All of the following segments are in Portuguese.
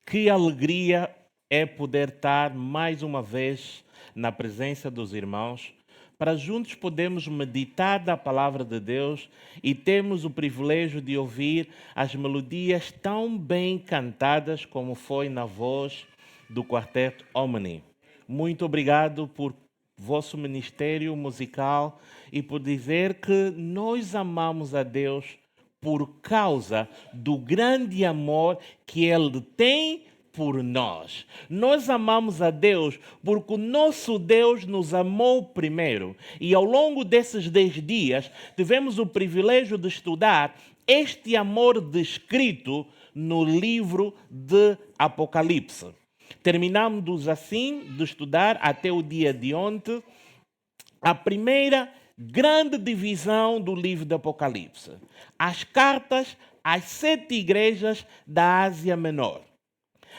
Que alegria é poder estar mais uma vez na presença dos irmãos, para juntos podermos meditar da palavra de Deus e termos o privilégio de ouvir as melodias tão bem cantadas como foi na voz do Quarteto Omni. Muito obrigado por vosso ministério musical e por dizer que nós amamos a Deus por causa do grande amor que Ele tem por nós. Nós amamos a Deus porque o nosso Deus nos amou primeiro. E ao longo desses 10 dias, tivemos o privilégio de estudar este amor descrito no livro de Apocalipse. Terminamos assim de estudar até o dia de ontem a primeira grande divisão do livro do Apocalipse. As cartas às 7 igrejas da Ásia Menor.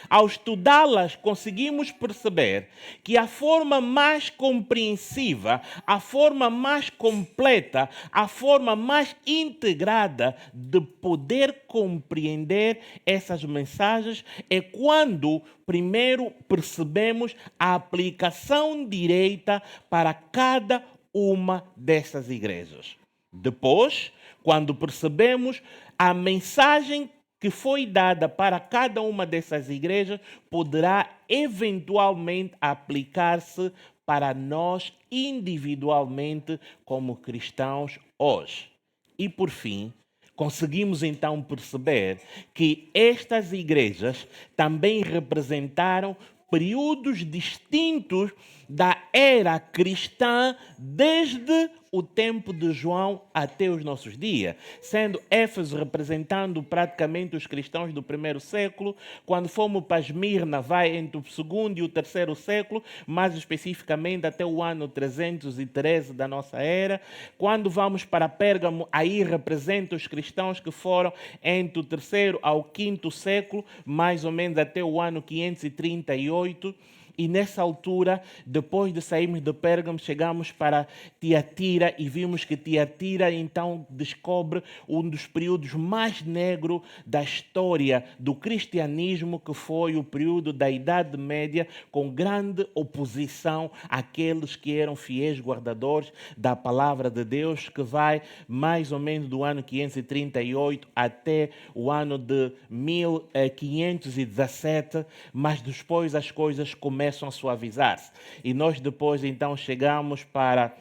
Ao estudá-las, conseguimos perceber que a forma mais compreensiva, a forma mais completa, a forma mais integrada de poder compreender essas mensagens é quando primeiro percebemos a aplicação direita para cada uma dessas igrejas. Depois, quando percebemos a mensagem que foi dada para cada uma dessas igrejas, poderá eventualmente aplicar-se para nós individualmente como cristãos hoje. E por fim, conseguimos então perceber que estas igrejas também representaram períodos distintos da era cristã desde o tempo de João até os nossos dias, sendo Éfeso representando praticamente os cristãos do primeiro século. Quando fomos para Esmirna, vai entre o segundo e o terceiro século, mais especificamente até o ano 313 da nossa era. Quando vamos para Pérgamo, aí representa os cristãos que foram entre o terceiro ao quinto século, mais ou menos até o ano 538. E nessa altura, depois de sairmos de Pérgamo, chegamos para Tiatira e vimos que Tiatira então descobre um dos períodos mais negros da história do cristianismo, que foi o período da Idade Média, com grande oposição àqueles que eram fiéis guardadores da palavra de Deus, que vai mais ou menos do ano 538 até o ano de 1517, mas depois as coisas começam a suavizar-se. E nós depois então chegamos para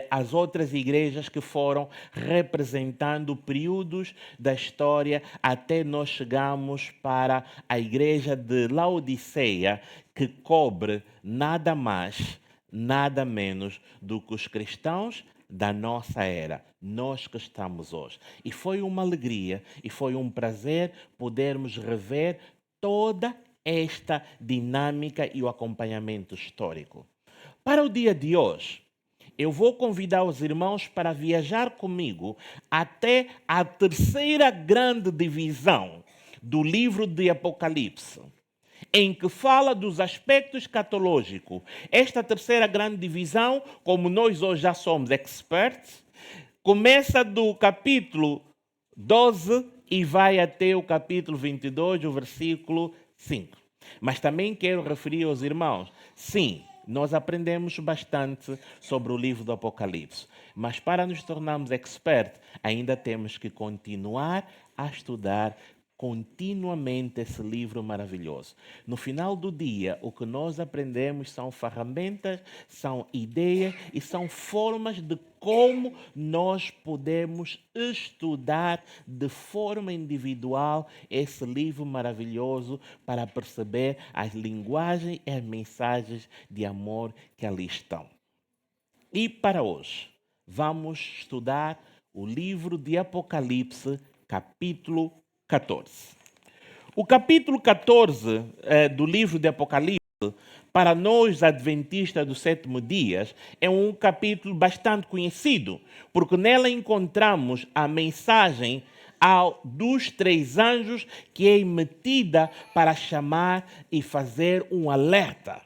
as outras igrejas que foram representando períodos da história, até nós chegamos para a igreja de Laodiceia, que cobre nada mais, nada menos do que os cristãos da nossa era, nós que estamos hoje. E foi uma alegria e foi um prazer podermos rever toda esta dinâmica e o acompanhamento histórico. Para o dia de hoje, eu vou convidar os irmãos para viajar comigo até a terceira grande divisão do livro de Apocalipse, em que fala dos aspectos escatológicos. Esta terceira grande divisão, como nós hoje já somos experts, começa do capítulo 12 e vai até o capítulo 22, o versículo 5. Mas também quero referir aos irmãos, sim, nós aprendemos bastante sobre o livro do Apocalipse, mas para nos tornarmos experts, ainda temos que continuar a estudar continuamente esse livro maravilhoso. No final do dia, o que nós aprendemos são ferramentas, são ideias e são formas de como nós podemos estudar de forma individual esse livro maravilhoso para perceber as linguagens e as mensagens de amor que ali estão. E para hoje, vamos estudar o livro de Apocalipse, capítulo 14. O capítulo 14 do livro de Apocalipse, para nós adventistas do sétimo dia, é um capítulo bastante conhecido, porque nela encontramos a mensagem dos 3 anjos, que é emitida para chamar e fazer um alerta.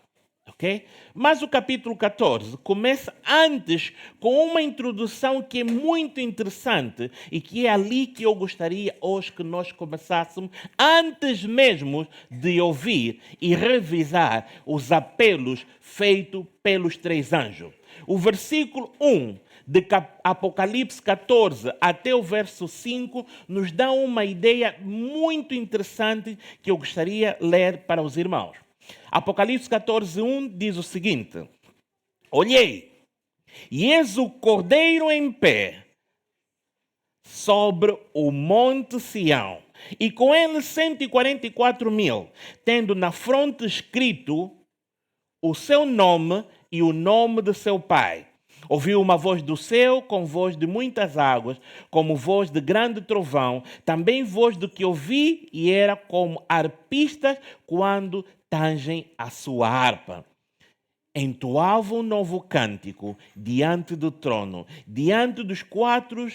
ok? Mas o capítulo 14 começa antes com uma introdução que é muito interessante e que é ali que eu gostaria hoje que nós começássemos, antes mesmo de ouvir e revisar os apelos feitos pelos 3 anjos. O versículo 1 de Apocalipse 14 até o verso 5 nos dá uma ideia muito interessante que eu gostaria de ler para os irmãos. Apocalipse 14, 1 diz o seguinte: olhei, e eis o Cordeiro em pé sobre o monte Sião, e com ele 144.000, tendo na fronte escrito o seu nome e o nome de seu pai. Ouviu uma voz do céu, com voz de muitas águas, como voz de grande trovão, também voz do que ouvi, e era como arpistas quando tangem a sua harpa. Entoavam um novo cântico diante do trono, diante dos 4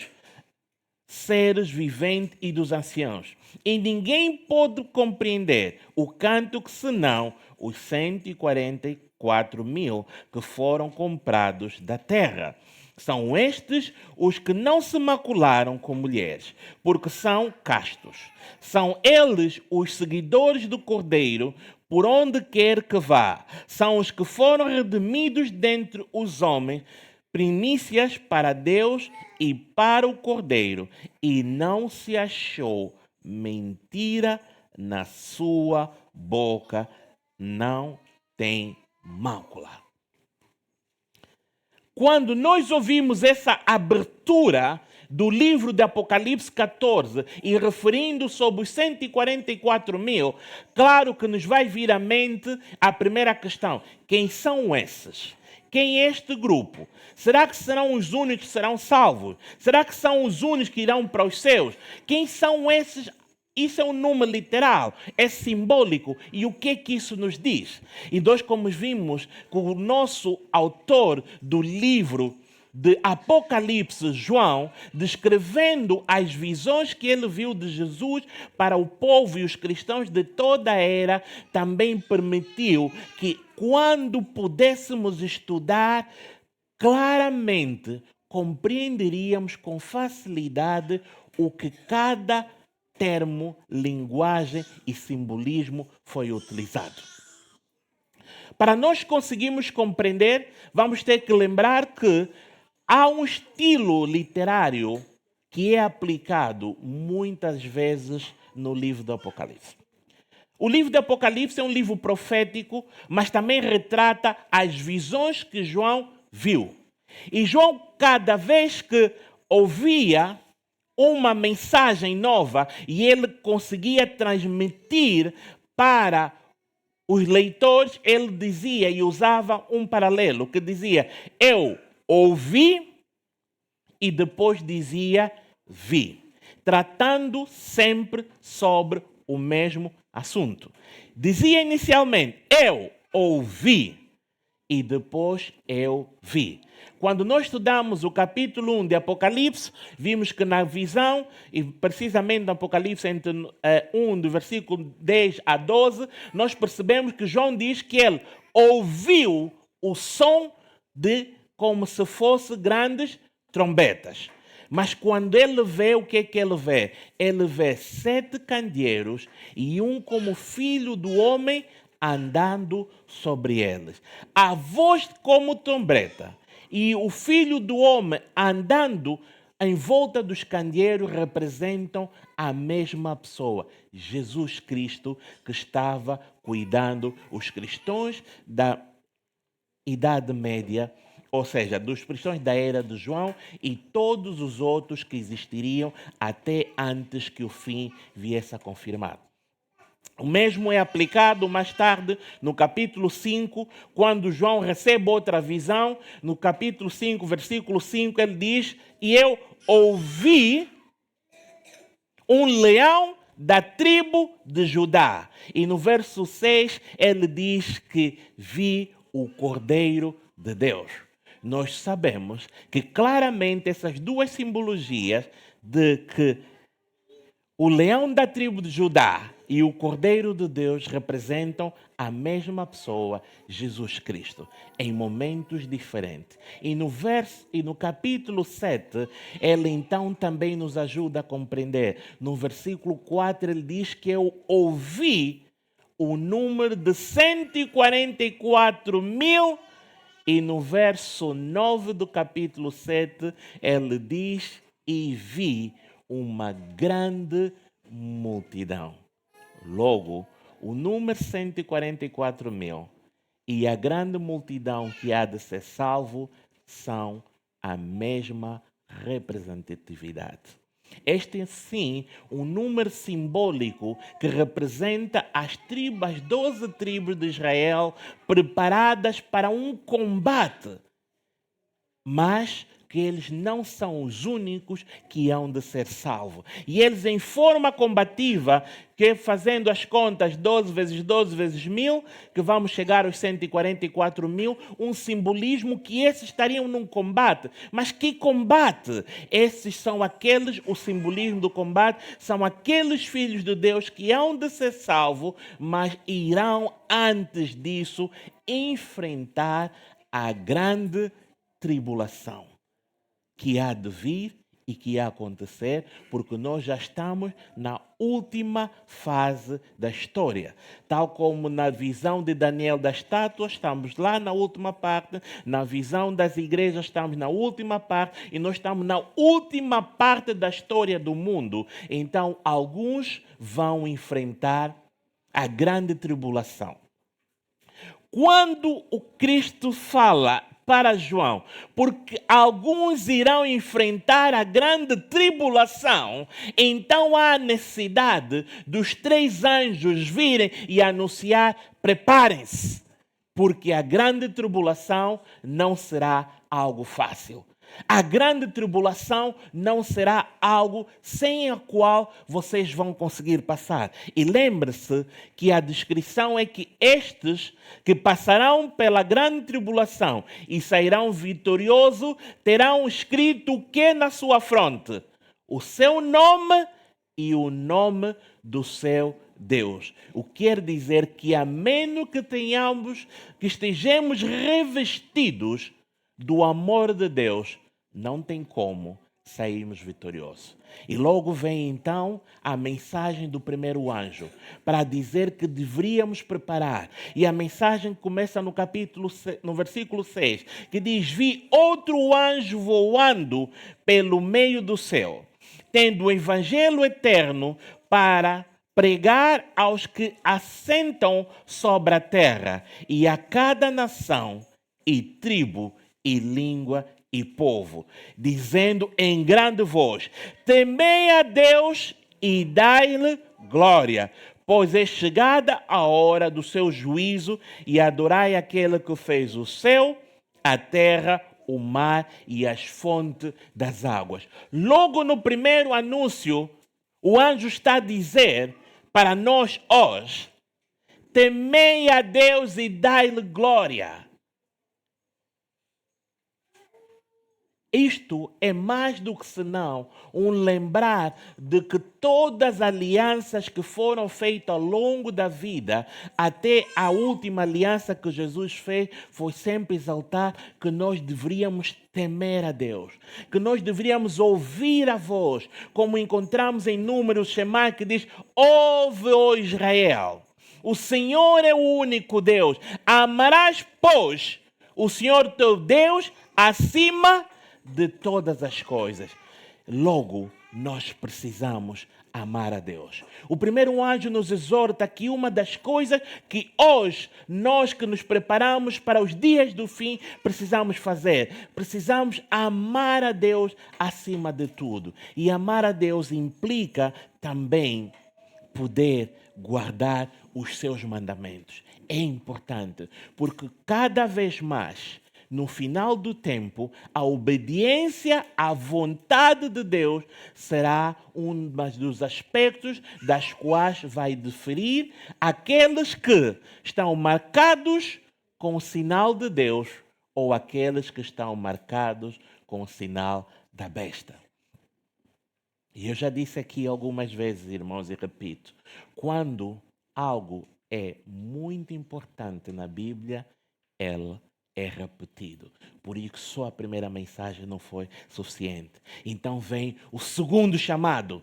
seres viventes e dos anciãos. E ninguém pôde compreender o canto que senão os 144.000 que foram comprados da terra. São estes os que não se macularam com mulheres, porque são castos. São eles os seguidores do Cordeiro, por onde quer que vá. São os que foram redimidos dentre os homens, primícias para Deus e para o Cordeiro, e não se achou mentira na sua boca, não tem mácula. Quando nós ouvimos essa abertura do livro de Apocalipse 14 e referindo sobre os 144.000, claro que nos vai vir à mente a primeira questão: quem são esses? Quem é este grupo? Será que serão os únicos que serão salvos? Será que são os únicos que irão para os céus? Quem são esses? Isso é um número literal, é simbólico. E o que é que isso nos diz? E nós, como vimos, com o nosso autor do livro de Apocalipse, João, descrevendo as visões que ele viu de Jesus para o povo e os cristãos de toda a era, também permitiu que, quando pudéssemos estudar, claramente compreenderíamos com facilidade o que cada termo, linguagem e simbolismo foi utilizado. Para nós conseguirmos compreender, vamos ter que lembrar que há um estilo literário que é aplicado muitas vezes no livro do Apocalipse. O livro do Apocalipse é um livro profético, mas também retrata as visões que João viu. E João, cada vez que ouvia uma mensagem nova e ele conseguia transmitir para os leitores, ele dizia e usava um paralelo que dizia: eu ouvi, e depois dizia vi, tratando sempre sobre o mesmo assunto. Dizia inicialmente eu ouvi e depois eu vi. Quando nós estudamos o capítulo 1 de Apocalipse, vimos que na visão, e precisamente no Apocalipse entre 1 do versículo 10 a 12, nós percebemos que João diz que ele ouviu o som de como se fosse grandes trombetas. Mas quando ele vê, o que é que ele vê? Ele vê 7 candeeiros e um como filho do homem andando sobre eles. A voz como trombeta e o filho do homem andando em volta dos candeeiros representam a mesma pessoa, Jesus Cristo, que estava cuidando os cristãos da Idade Média, ou seja, dos cristãos da era de João e todos os outros que existiriam até antes que o fim viesse a confirmar. O mesmo é aplicado mais tarde no capítulo 5, quando João recebe outra visão. No capítulo 5, versículo 5, ele diz: e eu ouvi um leão da tribo de Judá. E no verso 6, ele diz que vi o Cordeiro de Deus. Nós sabemos que claramente essas duas simbologias de que o leão da tribo de Judá e o Cordeiro de Deus representam a mesma pessoa, Jesus Cristo, em momentos diferentes. E no capítulo 7, ele então também nos ajuda a compreender. No versículo 4, ele diz que eu ouvi o número de 144 mil. E no verso 9 do capítulo 7, ele diz: e vi uma grande multidão. Logo, o número 144 mil e a grande multidão que há de ser salvo são a mesma representatividade. Este é, sim, um número simbólico que representa as 12 tribos de Israel preparadas para um combate, mas que eles não são os únicos que hão de ser salvos. E eles, em forma combativa, que fazendo as contas 12 vezes 12 vezes 1000, que vamos chegar aos 144 mil, um simbolismo que esses estariam num combate. Mas que combate? Esses são aqueles, o simbolismo do combate, são aqueles filhos de Deus que hão de ser salvos, mas irão, antes disso, enfrentar a grande tribulação que há de vir e que há de acontecer, porque nós já estamos na última fase da história. Tal como na visão de Daniel da estátua, estamos lá na última parte, na visão das igrejas, estamos na última parte, e nós estamos na última parte da história do mundo. Então, alguns vão enfrentar a grande tribulação. Quando o Cristo fala para João, porque alguns irão enfrentar a grande tribulação, então há necessidade dos 3 anjos virem e anunciar: preparem-se, porque a grande tribulação não será algo fácil. A grande tribulação não será algo sem a qual vocês vão conseguir passar. E lembre-se que a descrição é que estes que passarão pela grande tribulação e sairão vitoriosos terão escrito o que na sua fronte? O seu nome e o nome do seu Deus. O que quer dizer que, a menos que estejamos revestidos do amor de Deus, não tem como sairmos vitoriosos. E logo vem então a mensagem do primeiro anjo para dizer que deveríamos preparar. E a mensagem começa no versículo 6, que diz: vi outro anjo voando pelo meio do céu, tendo o evangelho eterno para pregar aos que assentam sobre a terra, e a cada nação e tribo e língua e povo, dizendo em grande voz: temei a Deus e dai-lhe glória, pois é chegada a hora do seu juízo, e adorai aquele que fez o céu, a terra, o mar e as fontes das águas. Logo no primeiro anúncio, o anjo está a dizer para nós hoje: temei a Deus e dai-lhe glória. Isto é mais do que senão um lembrar de que todas as alianças que foram feitas ao longo da vida, até a última aliança que Jesus fez, foi sempre exaltar que nós deveríamos temer a Deus, que nós deveríamos ouvir a voz, como encontramos em Números, Shema, que diz: ouve, ó Israel, o Senhor é o único Deus, amarás, pois, o Senhor teu Deus acima de todas as coisas. Logo, nós precisamos amar a Deus. O primeiro anjo nos exorta que uma das coisas que hoje, nós que nos preparamos para os dias do fim, precisamos fazer. Precisamos amar a Deus acima de tudo. E amar a Deus implica também poder guardar os seus mandamentos. É importante, porque cada vez mais, no final do tempo, a obediência à vontade de Deus será um dos aspectos das quais vai diferir aqueles que estão marcados com o sinal de Deus ou aqueles que estão marcados com o sinal da besta. E eu já disse aqui algumas vezes, irmãos, e repito, quando algo é muito importante na Bíblia, ele é repetido. Por isso só a primeira mensagem não foi suficiente. Então vem o segundo chamado,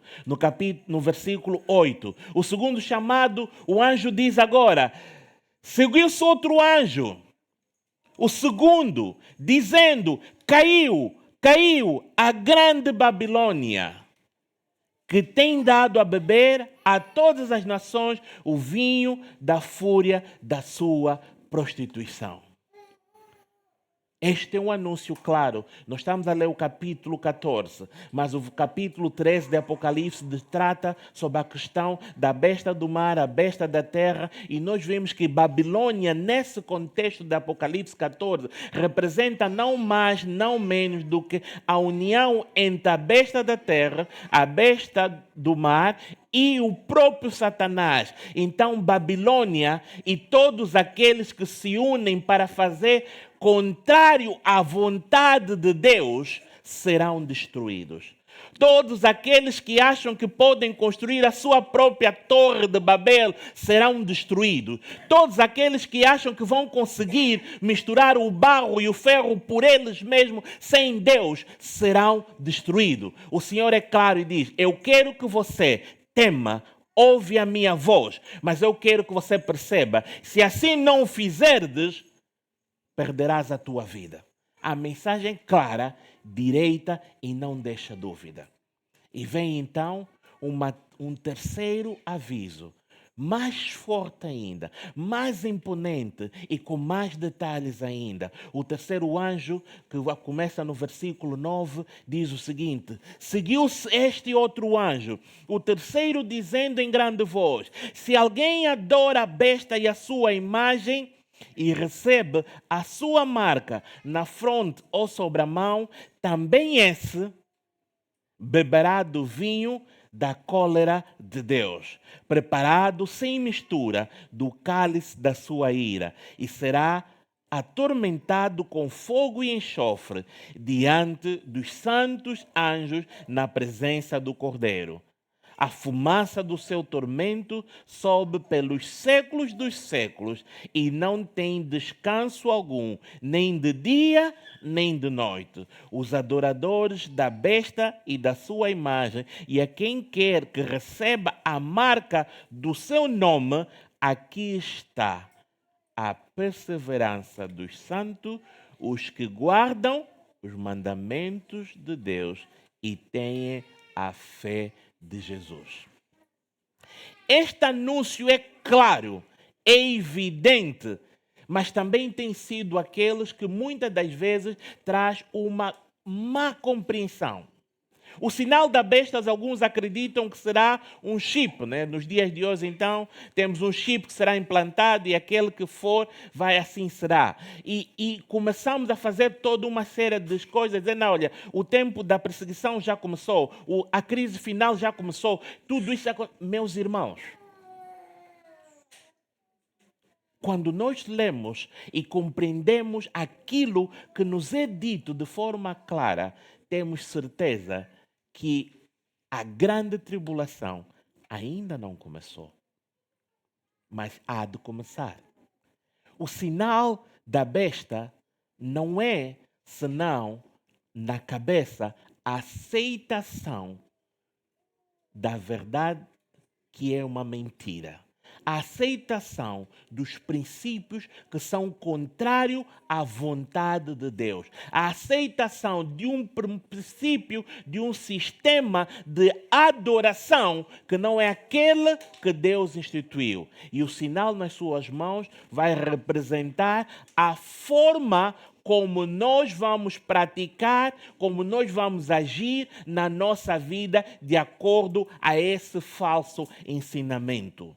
no versículo 8. O segundo chamado, o anjo diz agora, seguiu-se outro anjo, o segundo, dizendo, caiu a grande Babilônia, que tem dado a beber a todas as nações o vinho da fúria da sua prostituição. Este é um anúncio claro. Nós estamos a ler o capítulo 14, mas o capítulo 13 de Apocalipse trata sobre a questão da besta do mar, a besta da terra, e nós vemos que Babilônia, nesse contexto de Apocalipse 14, representa não mais, não menos do que a união entre a besta da terra, a besta do mar e o próprio Satanás. Então, Babilônia e todos aqueles que se unem para fazer contrário à vontade de Deus serão destruídos. Todos aqueles que acham que podem construir a sua própria torre de Babel serão destruídos. Todos aqueles que acham que vão conseguir misturar o barro e o ferro por eles mesmos sem Deus serão destruídos. O Senhor é claro e diz: eu quero que você tema, ouve a minha voz, mas eu quero que você perceba, se assim não o fizerdes, perderás a tua vida. A mensagem é clara, direita e não deixa dúvida. E vem então um terceiro aviso, mais forte ainda, mais imponente e com mais detalhes ainda. O terceiro anjo, que começa no versículo 9, diz o seguinte: seguiu-se este outro anjo, o terceiro, dizendo em grande voz: se alguém adora a besta e a sua imagem, e recebe a sua marca na fronte ou sobre a mão, também esse beberá do vinho da cólera de Deus, preparado sem mistura do cálice da sua ira, e será atormentado com fogo e enxofre diante dos santos anjos na presença do Cordeiro. A fumaça do seu tormento sobe pelos séculos dos séculos e não tem descanso algum, nem de dia, nem de noite. Os adoradores da besta e da sua imagem, e a quem quer que receba a marca do seu nome, aqui está a perseverança dos santos, os que guardam os mandamentos de Deus e têm a fé de Jesus. Este anúncio é claro, é evidente, mas também tem sido aqueles que muitas das vezes traz uma má compreensão. O sinal da besta, alguns acreditam que será um chip, né? Nos dias de hoje, então, temos um chip que será implantado e aquele que for, vai assim será. E começamos a fazer toda uma série de coisas, dizendo, olha, o tempo da perseguição já começou, a crise final já começou, tudo isso, meus irmãos. Quando nós lemos e compreendemos aquilo que nos é dito de forma clara, temos certeza que a grande tribulação ainda não começou, mas há de começar. O sinal da besta não é senão na cabeça a aceitação da verdade que é uma mentira. A aceitação dos princípios que são contrários à vontade de Deus. A aceitação de um princípio, de um sistema de adoração que não é aquele que Deus instituiu. E o sinal nas suas mãos vai representar a forma como nós vamos praticar, como nós vamos agir na nossa vida de acordo a esse falso ensinamento.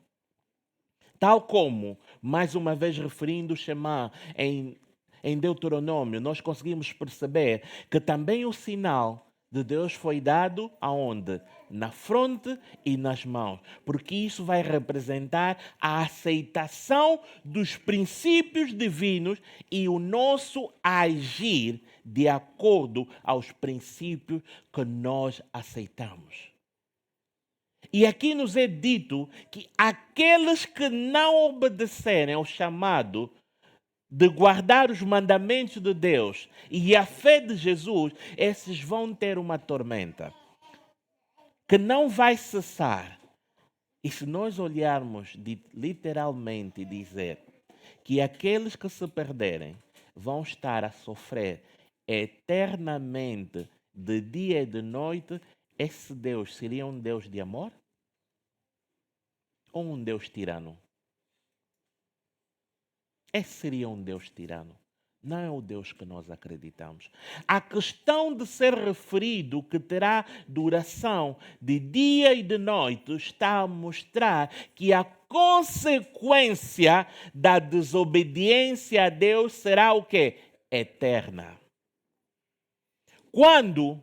Tal como, mais uma vez referindo o Shema em Deuteronômio, nós conseguimos perceber que também o sinal de Deus foi dado aonde? Na fronte e nas mãos, porque isso vai representar a aceitação dos princípios divinos e o nosso agir de acordo aos princípios que nós aceitamos. E aqui nos é dito que aqueles que não obedecerem ao chamado de guardar os mandamentos de Deus e a fé de Jesus, esses vão ter uma tormenta que não vai cessar. E se nós olharmos literalmente e dizer que aqueles que se perderem vão estar a sofrer eternamente de dia e de noite, esse Deus seria um Deus de amor ou um Deus tirano? Esse seria um Deus tirano. Não é o Deus que nós acreditamos. A questão de ser referido que terá duração de dia e de noite está a mostrar que a consequência da desobediência a Deus será o quê? Eterna. Quando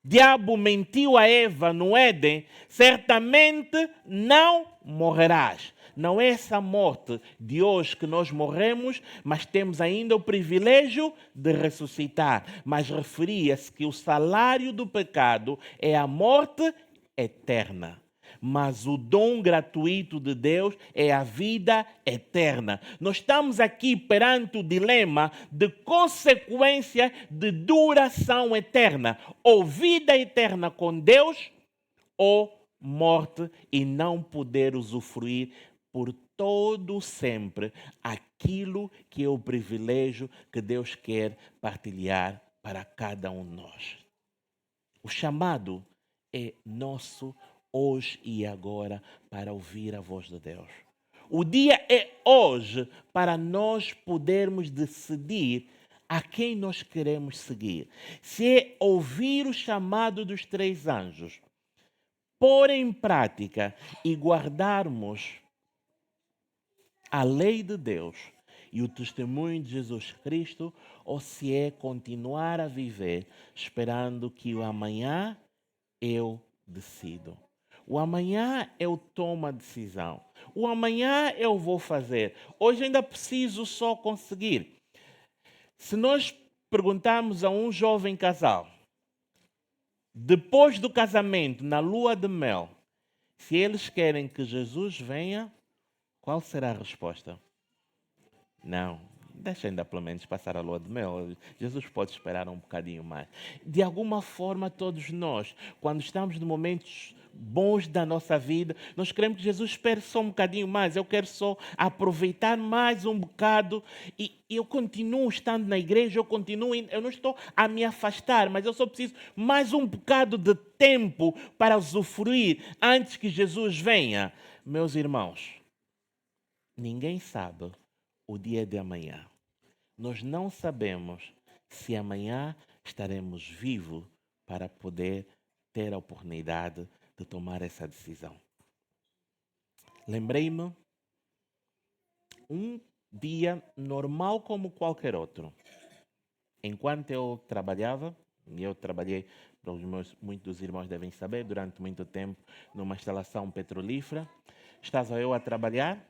diabo mentiu a Eva no Éden, certamente não morrerás. Não é essa morte de hoje que nós morremos, mas temos ainda o privilégio de ressuscitar. Mas referia-se que o salário do pecado é a morte eterna. Mas o dom gratuito de Deus é a vida eterna. Nós estamos aqui perante o dilema de consequência de duração eterna. Ou vida eterna com Deus, ou morte e não poder usufruir por todo sempre aquilo que é o privilégio que Deus quer partilhar para cada um de nós. O chamado é nosso hoje e agora para ouvir a voz de Deus. O dia é hoje para nós podermos decidir a quem nós queremos seguir. Se é ouvir o chamado dos 3 anjos, pôr em prática e guardarmos a lei de Deus e o testemunho de Jesus Cristo, ou se é continuar a viver esperando que o amanhã eu decido. O amanhã eu tomo a decisão. O amanhã eu vou fazer. Hoje ainda preciso só conseguir. Se nós perguntarmos a um jovem casal, depois do casamento, na lua de mel, se eles querem que Jesus venha, qual será a resposta? Não, deixa ainda pelo menos passar a lua de mel. Jesus pode esperar um bocadinho mais. De alguma forma, todos nós, quando estamos em momentos bons da nossa vida, nós queremos que Jesus espere só um bocadinho mais. Eu quero só aproveitar mais um bocado e eu continuo estando na igreja, eu não estou a me afastar, mas eu só preciso mais um bocado de tempo para usufruir antes que Jesus venha. Meus irmãos, ninguém sabe o dia de amanhã. Nós não sabemos se amanhã estaremos vivos para poder ter a oportunidade de tomar essa decisão. Lembrei-me, um dia normal como qualquer outro. Enquanto eu trabalhava, e eu trabalhei, muitos dos irmãos devem saber, durante muito tempo numa instalação petrolífera, estava eu a trabalhar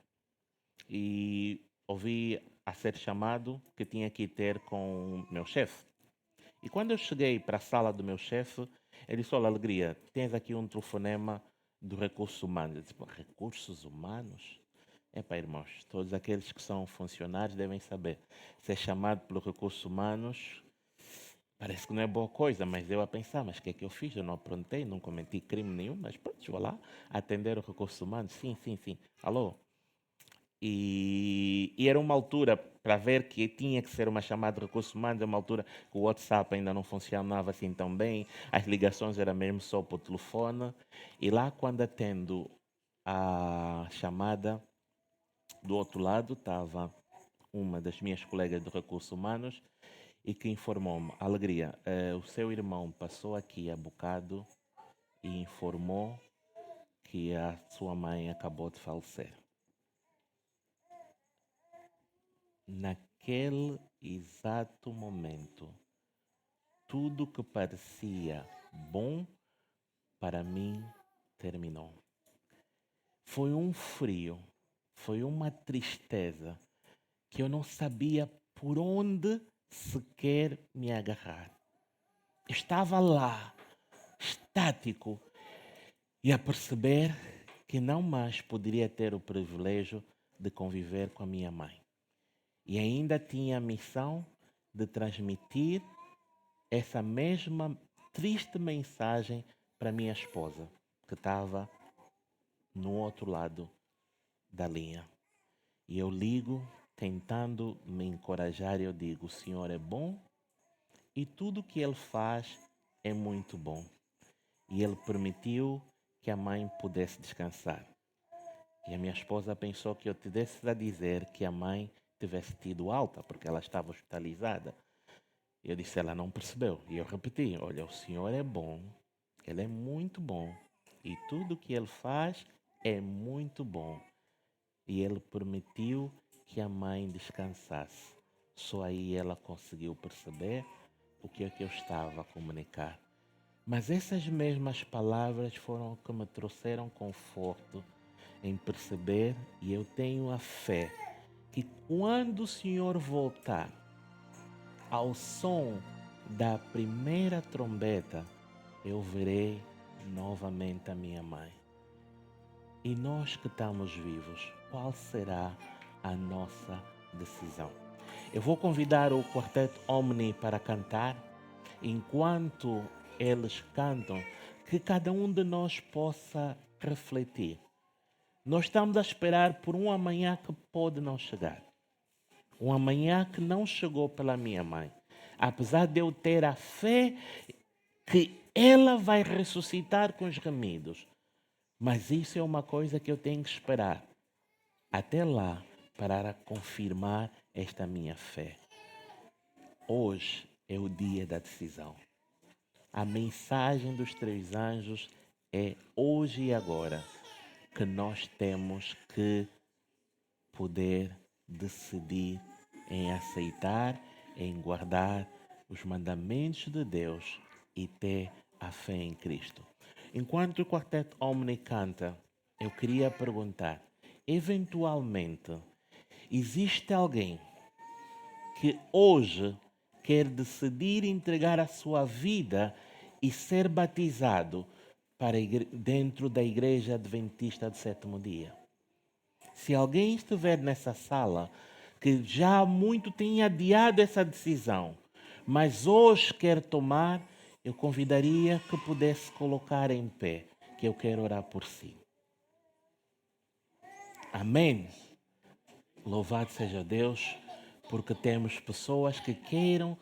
e ouvi a ser chamado que tinha que ir ter com o meu chefe. E quando eu cheguei para a sala do meu chefe, ele disse: olha, Alegria, tens aqui um telefonema do Recursos Humanos. Eu disse: Recursos Humanos? Irmãos, todos aqueles que são funcionários devem saber. Ser chamado pelo Recursos Humanos parece que não é boa coisa, mas eu a pensar, mas o que é que eu fiz? Eu não aprontei, não cometi crime nenhum, mas pronto, vou lá atender o Recursos Humanos. Sim. Alô? E era uma altura para ver que tinha que ser uma chamada de recursos humanos, uma altura que o WhatsApp ainda não funcionava assim tão bem, as ligações eram mesmo só por telefone. E lá, quando atendo a chamada, do outro lado estava uma das minhas colegas de recursos humanos e que informou-me: Alegria, o seu irmão passou aqui há bocado e informou que a sua mãe acabou de falecer. Naquele exato momento, tudo que parecia bom para mim terminou. Foi um frio, foi uma tristeza que eu não sabia por onde sequer me agarrar. Eu estava lá, estático, e a perceber que não mais poderia ter o privilégio de conviver com a minha mãe. E ainda tinha a missão de transmitir essa mesma triste mensagem para minha esposa, que estava no outro lado da linha. E eu ligo, tentando me encorajar, e eu digo: o Senhor é bom e tudo que Ele faz é muito bom. E Ele permitiu que a mãe pudesse descansar. E a minha esposa pensou que eu tivesse a dizer que a mãe tivesse tido alta, porque ela estava hospitalizada. Eu disse: ela não percebeu. E eu repeti: olha, o Senhor é bom, Ele é muito bom. E tudo que Ele faz é muito bom. E Ele permitiu que a mãe descansasse. Só aí ela conseguiu perceber o que é que eu estava a comunicar. Mas essas mesmas palavras foram que me trouxeram conforto em perceber, e eu tenho a fé, que quando o Senhor voltar, ao som da primeira trombeta, eu verei novamente a minha mãe. E nós que estamos vivos, qual será a nossa decisão? Eu vou convidar o Quarteto Omni para cantar. Enquanto eles cantam, que cada um de nós possa refletir. Nós estamos a esperar por um amanhã que pode não chegar. Um amanhã que não chegou pela minha mãe. Apesar de eu ter a fé que ela vai ressuscitar com os remidos. Mas isso é uma coisa que eu tenho que esperar até lá para confirmar esta minha fé. Hoje é o dia da decisão. A mensagem dos 3 anjos é hoje e agora que nós temos que poder decidir em aceitar, em guardar os mandamentos de Deus e ter a fé em Cristo. Enquanto o Quarteto Omni canta, eu queria perguntar, eventualmente, existe alguém que hoje quer decidir entregar a sua vida e ser batizado para dentro da Igreja Adventista do Sétimo Dia? Se alguém estiver nessa sala que já há muito tem adiado essa decisão, mas hoje quer tomar, eu convidaria que pudesse colocar em pé, que eu quero orar por si. Amém? Louvado seja Deus, porque temos pessoas que querem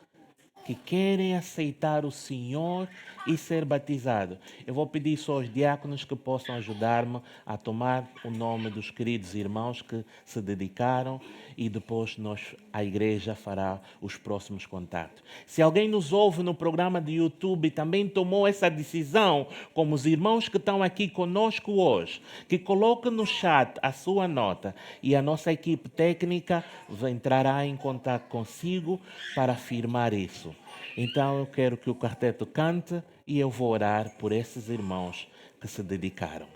aceitar o Senhor e ser batizado. Eu vou pedir só aos diáconos que possam ajudar-me a tomar o nome dos queridos irmãos que se dedicaram e depois a igreja fará os próximos contatos. Se alguém nos ouve no programa de YouTube e também tomou essa decisão, como os irmãos que estão aqui conosco hoje, que coloque no chat a sua nota e a nossa equipe técnica entrará em contato consigo para afirmar isso. Então eu quero que o quarteto cante e eu vou orar por esses irmãos que se dedicaram.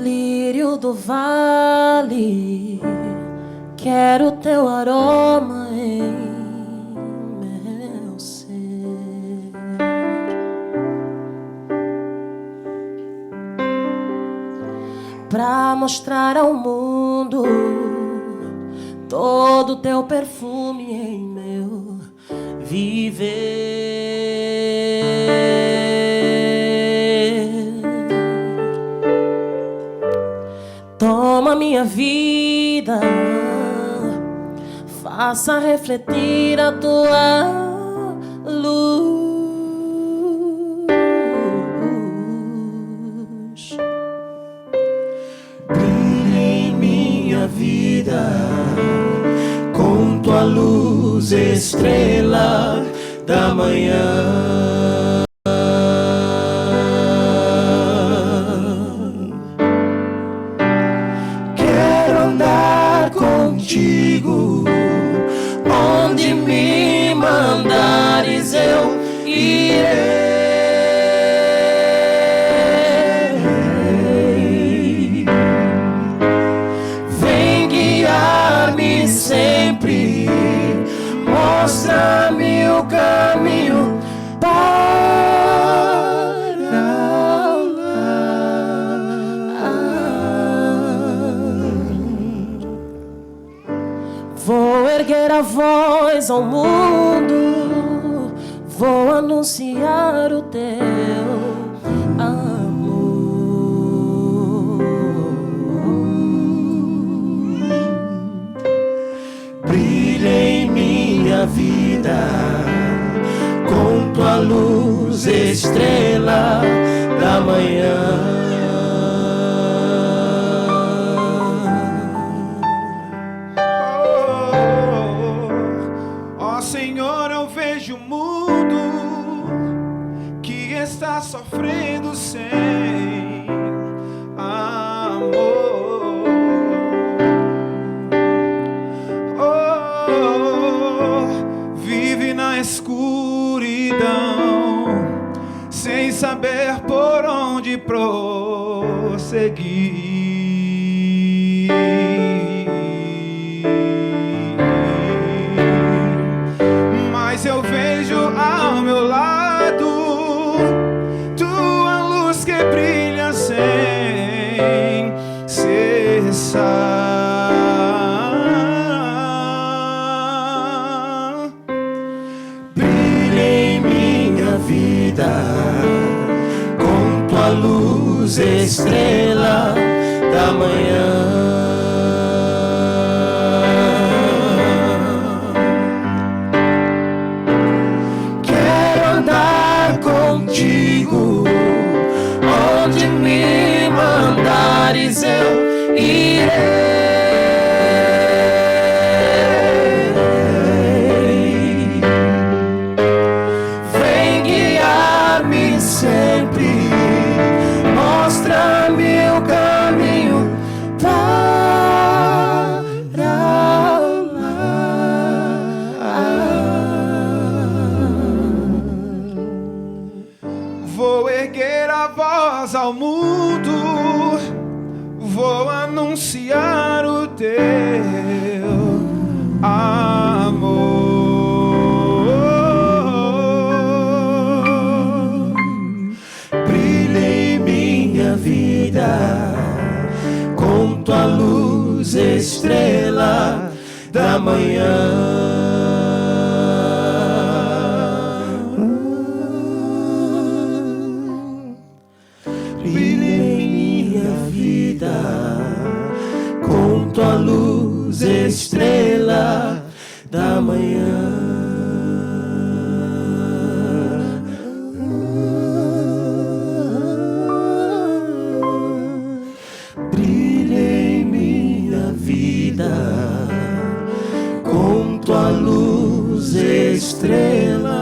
Lírio do vale, quero teu aroma em meu ser. Pra mostrar ao mundo todo teu perfume em meu viver. Toma minha vida, faça refletir a tua luz. Brilhe em minha vida com tua luz, estrela da manhã. Quero andar contigo onde minha voz ao mundo, vou anunciar o teu amor. Brilha em minha vida com tua luz, estrela da manhã. Senhor, eu vejo o mundo que está sofrendo sem amor. Vive na escuridão, sem saber por onde prosseguir. Mas eu vejo ao meu lado tua luz que brilha sem cessar. Brilha em minha vida com tua luz, estrela da manhã. Contigo, onde me mandares eu irei. Vem guiar-me sempre, mostra-me o caminho para lá. Vou erguer a voz ao mundo, vou anunciar o teu amor. Brilha em minha vida com tua luz, estrela da manhã. Brilha em minha vida com tua luz, estrela da manhã. Brilha em minha vida com tua luz, estrela